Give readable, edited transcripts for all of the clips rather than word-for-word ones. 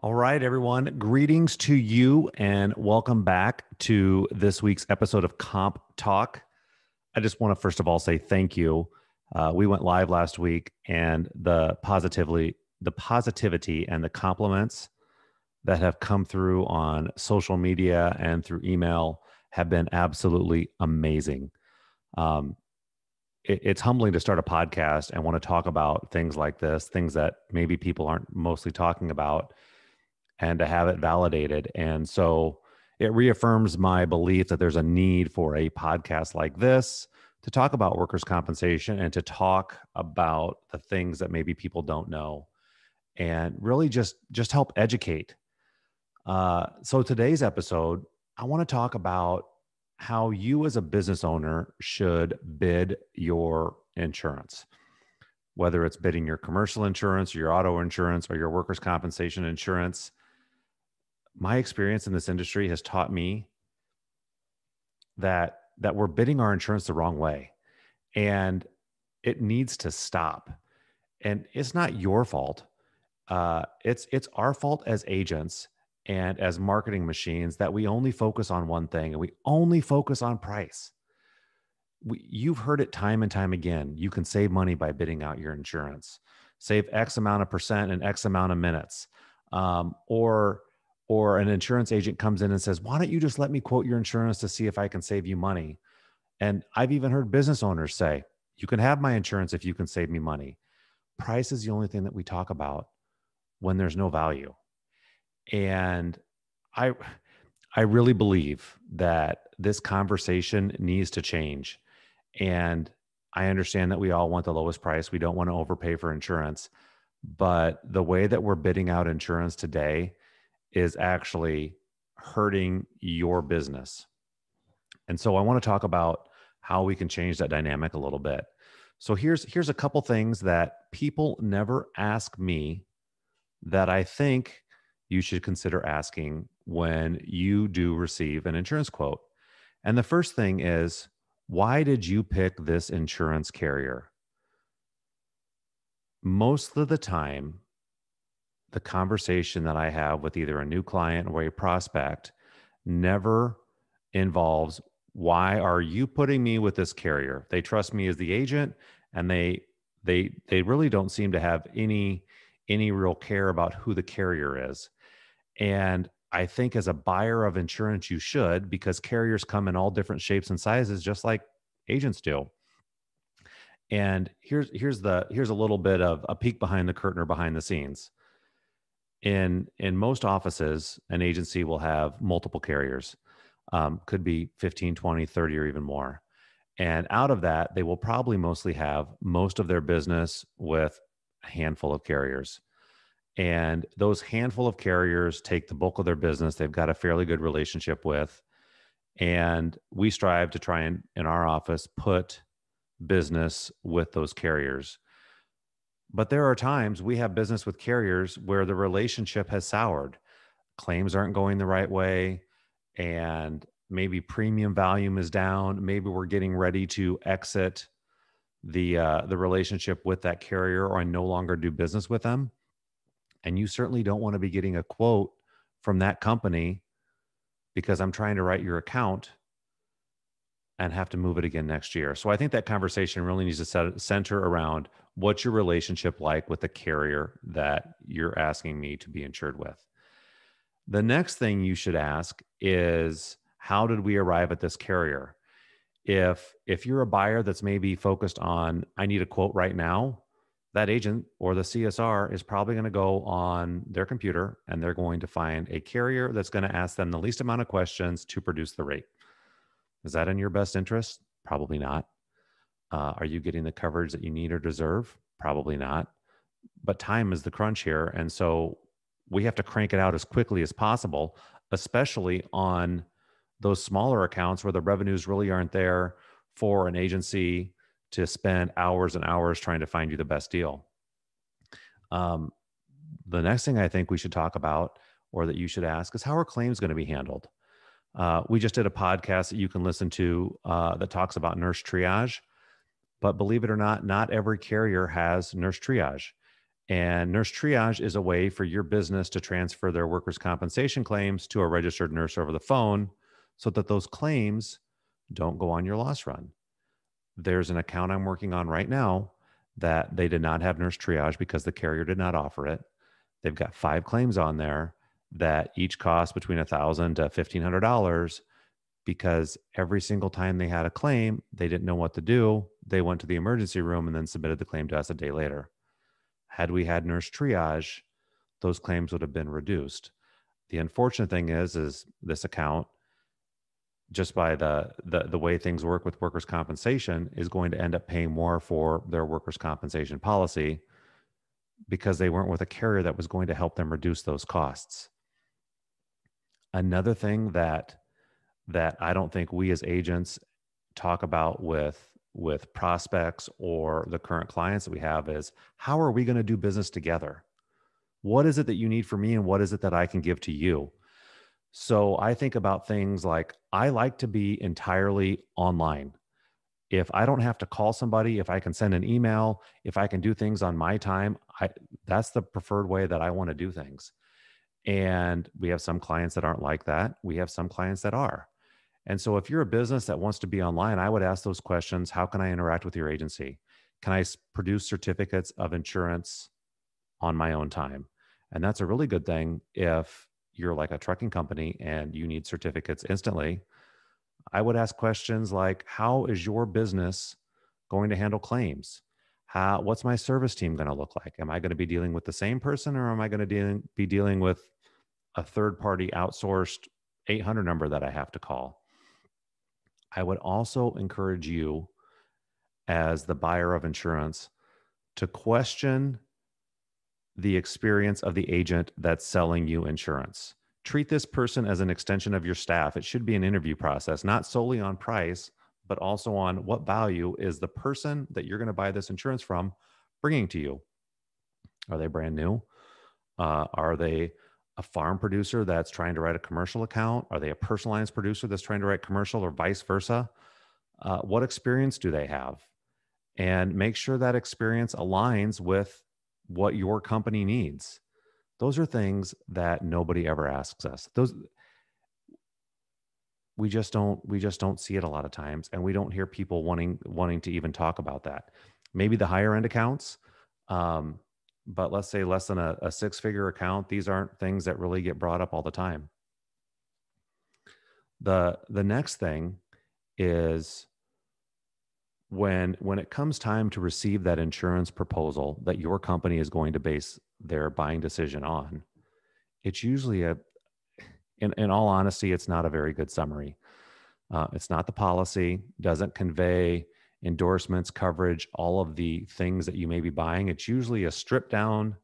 All right, everyone. Greetings to you and welcome back to this week's episode of Comp Talk. I just want to first of all say thank you. We went live last week and the positivity and the compliments that have come through on social media and through email have been absolutely amazing. Um, it's humbling to start a podcast and want to talk about things like this, things that maybe people aren't mostly talking about, and to have it validated. And so it reaffirms my belief that there's a need for a podcast like this to talk about workers' compensation and to talk about the things that maybe people don't know and really just help educate. So today's episode, I want to talk about how you as a business owner should bid your insurance, whether it's bidding your commercial insurance or your auto insurance or your workers' compensation insurance. My experience in this industry has taught me that we're bidding our insurance the wrong way, and it needs to stop. And it's not your fault. It's our fault as agents and as marketing machines that we only focus on one thing and we only focus on price. You've heard it time and time again. You can save money by bidding out your insurance. Save X amount of percent in X amount of minutes. Or an insurance agent comes in and says, why don't you just let me quote your insurance to see if I can save you money? And I've even heard business owners say, you can have my insurance if you can save me money. Price is the only thing that we talk about when there's no value. And I I really believe that this conversation needs to change. And I understand that we all want the lowest price. We don't want to overpay for insurance. But the way that we're bidding out insurance today is actually hurting your business. And so I want to talk about how we can change that dynamic a little bit. So here's a couple things that people never ask me that I think you should consider asking when you do receive an insurance quote. And the first thing is, why did you pick this insurance carrier? Most of the time, the conversation that I have with either a new client or a prospect never involves, why are you putting me with this carrier? They trust me as the agent, and they really don't seem to have any real care about who the carrier is. And I think as a buyer of insurance, you should, because carriers come in all different shapes and sizes, just like agents do. And here's a little bit of a peek behind the curtain or behind the scenes. In most offices, an agency will have multiple carriers, could be 15, 20, 30, or even more. And out of that, they will probably mostly have most of their business with a handful of carriers. And those handful of carriers take the bulk of their business. They've got a fairly good relationship with. And we strive to try and, in our office, put business with those carriers. But there are times we have business with carriers where the relationship has soured. Claims aren't going the right way, and maybe premium volume is down. Maybe we're getting ready to exit the relationship with that carrier, or I no longer do business with them. And you certainly don't want to be getting a quote from that company because I'm trying to write your account and have to move it again next year. So I think that conversation really needs to center around, what's your relationship like with the carrier that you're asking me to be insured with. The next thing you should ask is, how did we arrive at this carrier? If you're a buyer that's maybe focused on, I need a quote right now, that agent or the CSR is probably going to go on their computer and they're going to find a carrier that's going to ask them the least amount of questions to produce the rate. Is that in your best interest? Probably not. Are you getting the coverage that you need or deserve? Probably not. But time is the crunch here. And so we have to crank it out as quickly as possible, especially on those smaller accounts where the revenues really aren't there for an agency to spend hours and hours trying to find you the best deal. The next thing I think we should talk about, or that you should ask, is, how are claims going to be handled? We just did a podcast that you can listen to that talks about nurse triage, but believe it or not every carrier has nurse triage. And nurse triage is a way for your business to transfer their workers' compensation claims to a registered nurse over the phone so that those claims don't go on your loss run. There's an account I'm working on right now that they did not have nurse triage because the carrier did not offer it. They've got 5 claims on there that each cost between $1,000 to $1,500 because every single time they had a claim, they didn't know what to do. They went to the emergency room and then submitted the claim to us a day later. Had we had nurse triage, those claims would have been reduced. The unfortunate thing is this account, just by the way things work with workers' compensation, is going to end up paying more for their workers' compensation policy because they weren't with a carrier that was going to help them reduce those costs. Another thing that I don't think we as agents talk about with prospects or the current clients that we have is, how are we going to do business together? What is it that you need from me and what is it that I can give to you? So I think about things like, I like to be entirely online. If I don't have to call somebody, if I can send an email, if I can do things on my time, that's the preferred way that I want to do things. And we have some clients that aren't like that. We have some clients that are. And so if you're a business that wants to be online, I would ask those questions. How can I interact with your agency? Can I produce certificates of insurance on my own time? And that's a really good thing if you're like a trucking company and you need certificates instantly. I would ask questions like, how is your business going to handle claims? What's my service team going to look like? Am I going to be dealing with the same person, or am I going to be dealing with a third-party outsourced 800 number that I have to call? I would also encourage you, as the buyer of insurance, to question the experience of the agent that's selling you insurance. Treat this person as an extension of your staff. It should be an interview process, not solely on price, but also on what value is the person that you're going to buy this insurance from bringing to you. Are they brand new? Are they a farm producer that's trying to write a commercial account? Are they a personal lines producer that's trying to write commercial, or vice versa? What experience do they have? And make sure that experience aligns with what your company needs. Those are things that nobody ever asks us. We just don't see it a lot of times, and we don't hear people wanting to even talk about that. Maybe the higher end accounts, but let's say less than a 6-figure account, these aren't things that really get brought up all the time. The next thing is, when it comes time to receive that insurance proposal that your company is going to base their buying decision on, it's usually in all honesty, it's not a very good summary. It's not the policy, doesn't convey endorsements, coverage, all of the things that you may be buying. It's usually a stripped down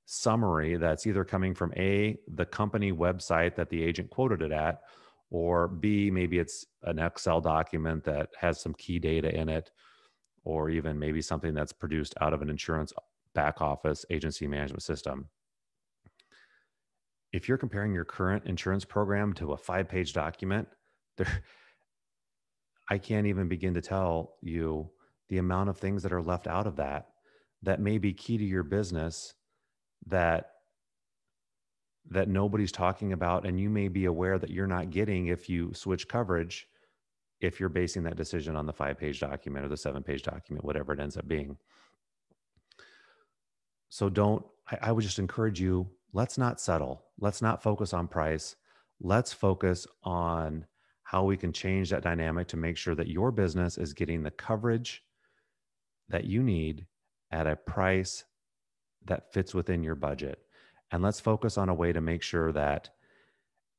summary that's either coming from A, the company website that the agent quoted it at, or B, maybe it's an Excel document that has some key data in it, or even maybe something that's produced out of an insurance back office agency management system. If you're comparing your current insurance program to a 5-page document, I can't even begin to tell you the amount of things that are left out of that may be key to your business that nobody's talking about, and you may be aware that you're not getting if you switch coverage, if you're basing that decision on the 5-page document or the 7-page document, whatever it ends up being. So I would just encourage you, let's not settle. Let's not focus on price. Let's focus on how we can change that dynamic to make sure that your business is getting the coverage that you need at a price that fits within your budget. And let's focus on a way to make sure that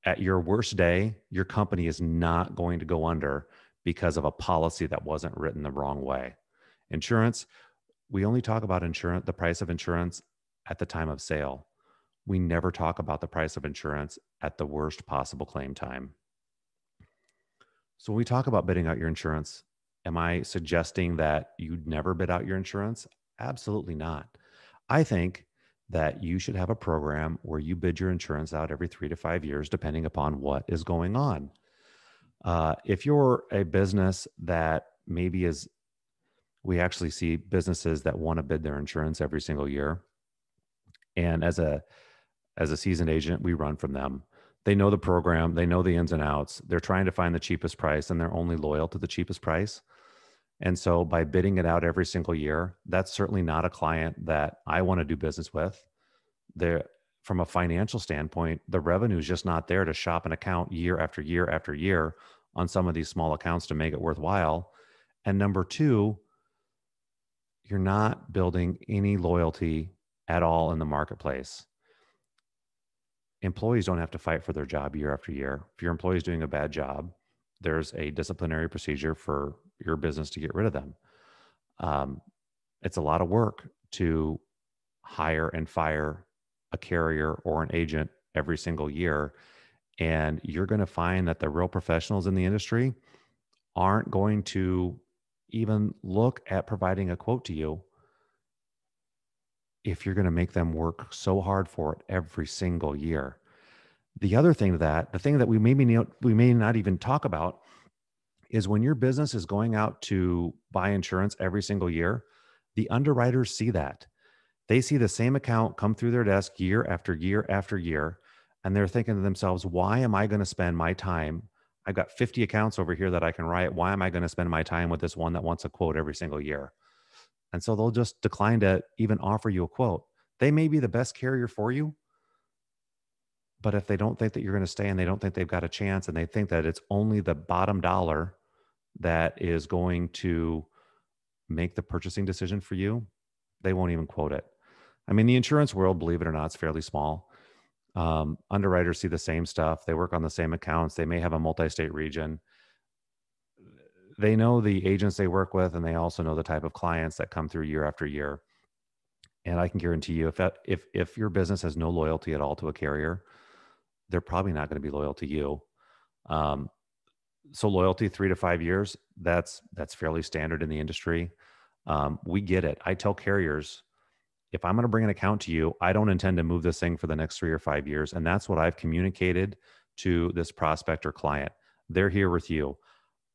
at your worst day, your company is not going to go under because of a policy that wasn't written the wrong way. Insurance, we only talk about insurance, the price of insurance at the time of sale. We never talk about the price of insurance at the worst possible claim time. So when we talk about bidding out your insurance, am I suggesting that you'd never bid out your insurance? Absolutely not. I think that you should have a program where you bid your insurance out every 3 to 5 years, depending upon what is going on. If you're a business that maybe we actually see businesses that want to bid their insurance every single year. And as a seasoned agent, we run from them. They know the program, they know the ins and outs. They're trying to find the cheapest price, and they're only loyal to the cheapest price. And so by bidding it out every single year, that's certainly not a client that I want to do business with. There, from a financial standpoint, the revenue is just not there to shop an account year after year after year on some of these small accounts to make it worthwhile. And number two, you're not building any loyalty at all in the marketplace. Employees don't have to fight for their job year after year. If your employee is doing a bad job, there's a disciplinary procedure for your business to get rid of them. It's a lot of work to hire and fire a carrier or an agent every single year. And you're going to find that the real professionals in the industry aren't going to even look at providing a quote to you if you're going to make them work so hard for it every single year. The other thing the thing that we may not even talk about is when your business is going out to buy insurance every single year, the underwriters see that. They see the same account come through their desk year after year after year, and they're thinking to themselves, why am I going to spend my time? I've got 50 accounts over here that I can write. Why am I going to spend my time with this one that wants a quote every single year? And so they'll just decline to even offer you a quote. They may be the best carrier for you, but if they don't think that you're going to stay and they don't think they've got a chance and they think that it's only the bottom dollar that is going to make the purchasing decision for you, they won't even quote it. I mean, the insurance world, believe it or not, is fairly small. Underwriters see the same stuff. They work on the same accounts. They may have a multi-state region. They know the agents they work with, and they also know the type of clients that come through year after year. And I can guarantee you, if your business has no loyalty at all to a carrier, they're probably not going to be loyal to you. So loyalty 3 to 5 years, that's fairly standard in the industry. We get it. I tell carriers, if I'm going to bring an account to you, I don't intend to move this thing for the next 3 or 5 years. And that's what I've communicated to this prospect or client. They're here with you.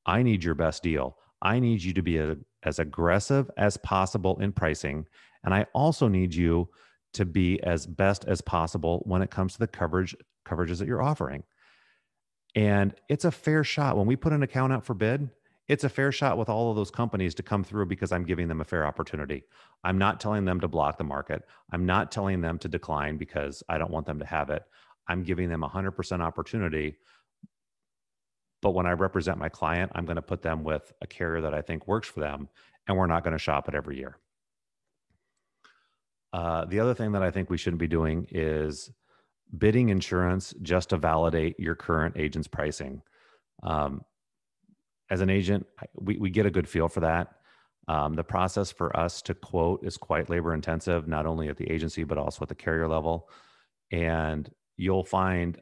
I need your best deal. I need you to be as aggressive as possible in pricing. And I also need you to be as best as possible when it comes to the coverages that you're offering. And it's a fair shot. When we put an account out for bid, it's a fair shot with all of those companies to come through because I'm giving them a fair opportunity. I'm not telling them to block the market. I'm not telling them to decline because I don't want them to have it. I'm giving them 100% opportunity. But when I represent my client, I'm going to put them with a carrier that I think works for them, and we're not going to shop it every year. The other thing that I think we shouldn't be doing is bidding insurance just to validate your current agent's pricing. As an agent, we get a good feel for that. The process for us to quote is quite labor intensive, not only at the agency, but also at the carrier level. And you'll find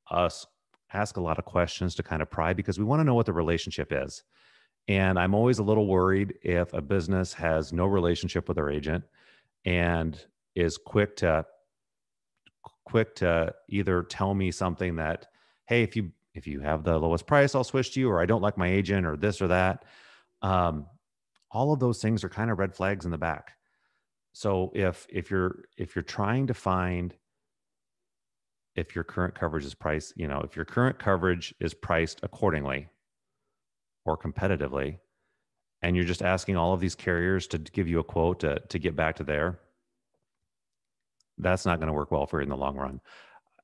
us ask a lot of questions to kind of pry because we want to know what the relationship is. And I'm always a little worried if a business has no relationship with their agent and is quick to either tell me something that, hey, if you have the lowest price, I'll switch to you, or I don't like my agent, or this or that. All of those things are kind of red flags in the back. So if you're trying to find if your current coverage is priced, if your current coverage is priced accordingly or competitively, and you're just asking all of these carriers to give you a quote to get back to there, that's not going to work well for you in the long run.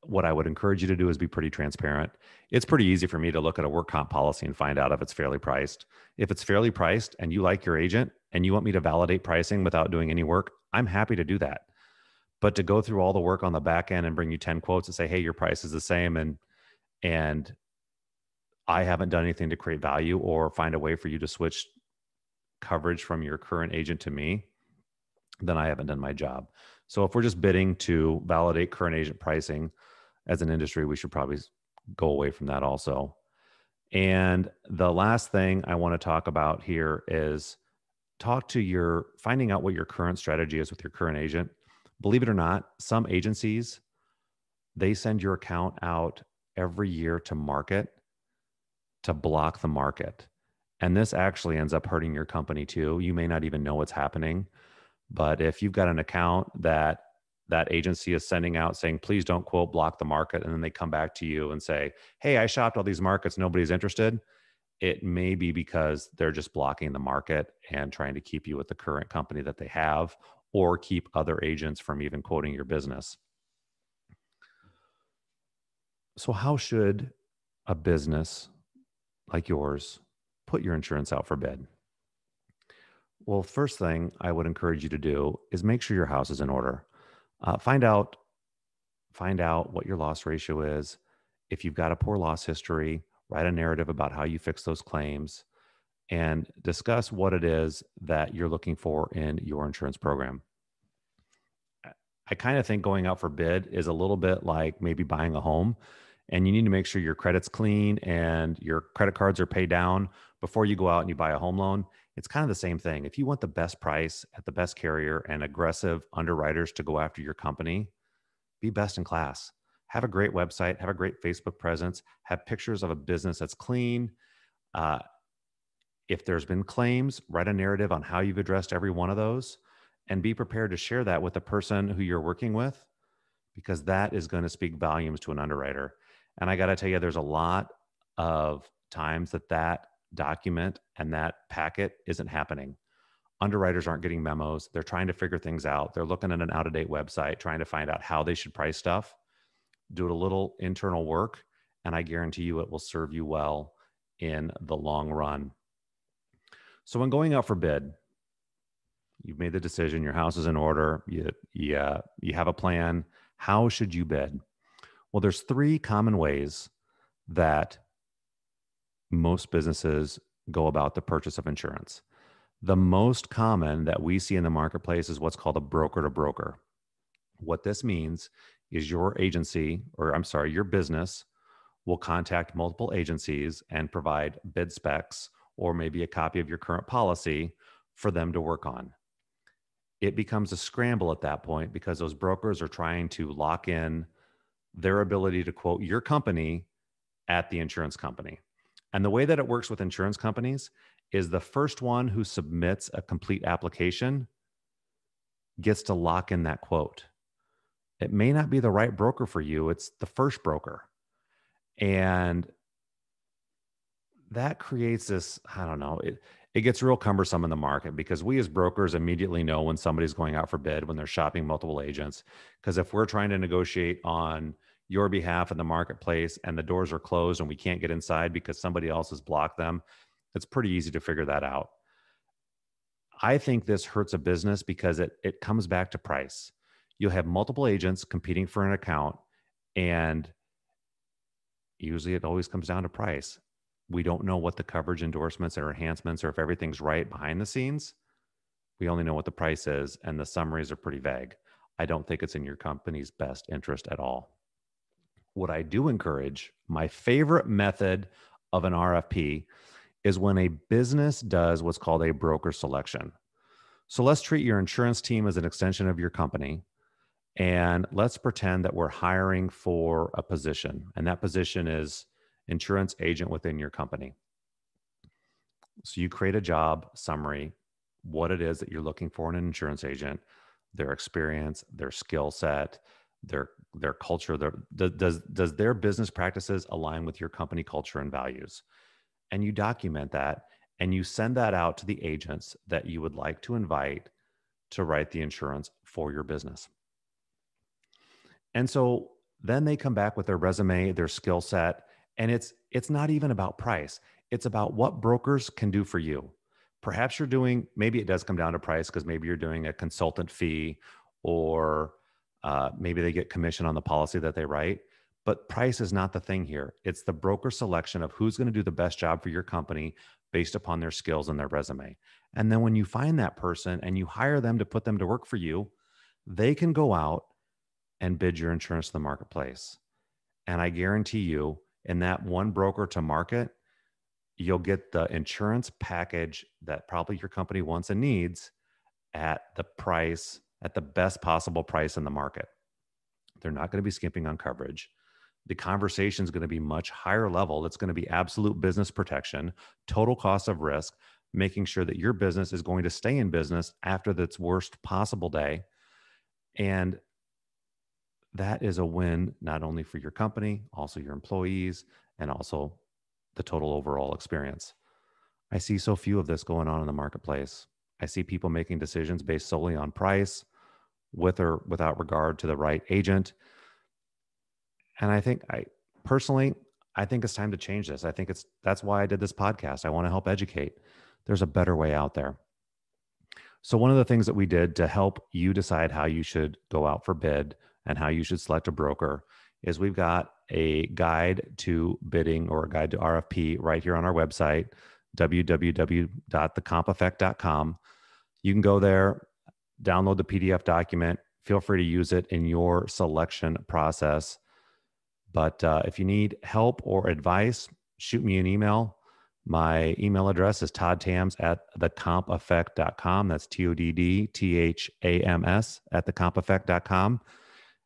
What I would encourage you to do is be pretty transparent. It's pretty easy for me to look at a work comp policy and find out if it's fairly priced. If it's fairly priced and you like your agent and you want me to validate pricing without doing any work, I'm happy to do that. But to go through all the work on the back end and bring you 10 quotes and say, hey, your price is the same, and I haven't done anything to create value or find a way for you to switch coverage from your current agent to me, then I haven't done my job. So if we're just bidding to validate current agent pricing as an industry, we should probably go away from that also. And the last thing I want to talk about here is finding out what your current strategy is with your current agent. Believe it or not, some agencies, they send your account out every year to market, to block the market. And this actually ends up hurting your company too. You may not even know what's happening. But if you've got an account that that agency is sending out saying, please don't quote block the market. And then they come back to you and say, hey, I shopped all these markets, nobody's interested. It may be because they're just blocking the market and trying to keep you with the current company that they have, or keep other agents from even quoting your business. So how should a business like yours put your insurance out for bid? Well, first thing I would encourage you to do is make sure your house is in order. Find out what your loss ratio is. If you've got a poor loss history, write a narrative about how you fix those claims, and discuss what it is that you're looking for in your insurance program. I kind of think going out for bid is a little bit like maybe buying a home, and you need to make sure your credit's clean and your credit cards are paid down before you go out and you buy a home loan. It's kind of the same thing. If you want the best price at the best carrier and aggressive underwriters to go after your company, be best in class. Have a great website, have a great Facebook presence, have pictures of a business that's clean. If there's been claims, write a narrative on how you've addressed every one of those, and be prepared to share that with the person who you're working with, because that is going to speak volumes to an underwriter. And I got to tell you, there's a lot of times that document and that packet isn't happening. Underwriters aren't getting memos. They're trying to figure things out. They're looking at an out-of-date website, trying to find out how they should price stuff. Do a little internal work, and I guarantee you it will serve you well in the long run. So when going out for bid, you've made the decision, your house is in order, you have a plan. How should you bid? Well, there's 3 common ways that most businesses go about the purchase of insurance. The most common that we see in the marketplace is what's called a broker to broker. What this means is your business will contact multiple agencies and provide bid specs or maybe a copy of your current policy for them to work on. It becomes a scramble at that point because those brokers are trying to lock in their ability to quote your company at the insurance company. And the way that it works with insurance companies is the first one who submits a complete application gets to lock in that quote. It may not be the right broker for you. It's the first broker. And that creates this, I don't know, it gets real cumbersome in the market because we as brokers immediately know when somebody's going out for bid, when they're shopping multiple agents. Because if we're trying to negotiate on your behalf in the marketplace and the doors are closed and we can't get inside because somebody else has blocked them, it's pretty easy to figure that out. I think this hurts a business because it comes back to price. You'll have multiple agents competing for an account, and usually it always comes down to price. We don't know what the coverage endorsements or enhancements or if everything's right behind the scenes. We only know what the price is, and the summaries are pretty vague. I don't think it's in your company's best interest at all. What I do encourage, my favorite method of an RFP, is when a business does what's called a broker selection. So let's treat your insurance team as an extension of your company. And let's pretend that we're hiring for a position, and that position is insurance agent within your company. So you create a job summary, what it is that you're looking for in an insurance agent, their experience, their skill set, their culture, does their business practices align with your company culture and values? And you document that and you send that out to the agents that you would like to invite to write the insurance for your business. And so then they come back with their resume, their skill set, and it's not even about price. It's about what brokers can do for you. Perhaps you're doing, maybe it does come down to price because maybe you're doing a consultant fee, or maybe they get commission on the policy that they write. But price is not the thing here. It's the broker selection of who's going to do the best job for your company based upon their skills and their resume. And then when you find that person and you hire them to put them to work for you, they can go out and bid your insurance to the marketplace. And I guarantee you, in that one broker to market, you'll get the insurance package that probably your company wants and needs at the price, at the best possible price in the market. They're not going to be skimping on coverage. The conversation is going to be much higher level. It's going to be absolute business protection, total cost of risk, making sure that your business is going to stay in business after its worst possible day. And that is a win, not only for your company, also your employees, and also the total overall experience. I see so few of this going on in the marketplace. I see people making decisions based solely on price, with or without regard to the right agent. And I think it's time to change this. That's why I did this podcast. I want to help educate. There's a better way out there. So one of the things that we did to help you decide how you should go out for bid and how you should select a broker is we've got a guide to bidding, or a guide to RFP, right here on our website, www.thecompeffect.com. You can go there, download the PDF document. Feel free to use it in your selection process. But if you need help or advice, shoot me an email. My email address is toddtams@thecompeffect.com. That's TODDTHAMS at thecompeffect.com.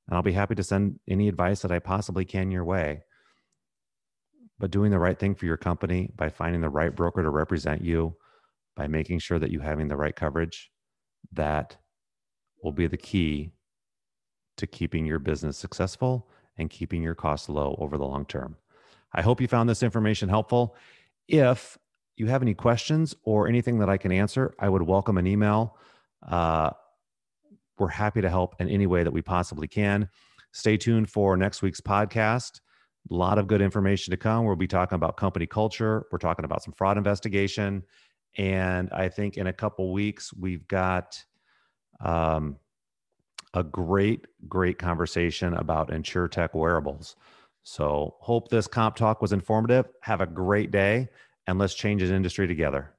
And I'll be happy to send any advice that I possibly can your way. But doing the right thing for your company by finding the right broker to represent you, by making sure that you're having the right coverage, that will be the key to keeping your business successful and keeping your costs low over the long term. I hope you found this information helpful. If you have any questions or anything that I can answer, I would welcome an email. We're happy to help in any way that we possibly can. Stay tuned for next week's podcast. A lot of good information to come. We'll be talking about company culture. We're talking about some fraud investigation. And I think in a couple weeks, we've got a great conversation about InsurTech wearables. So hope this comp talk was informative. Have a great day, and let's change this industry together.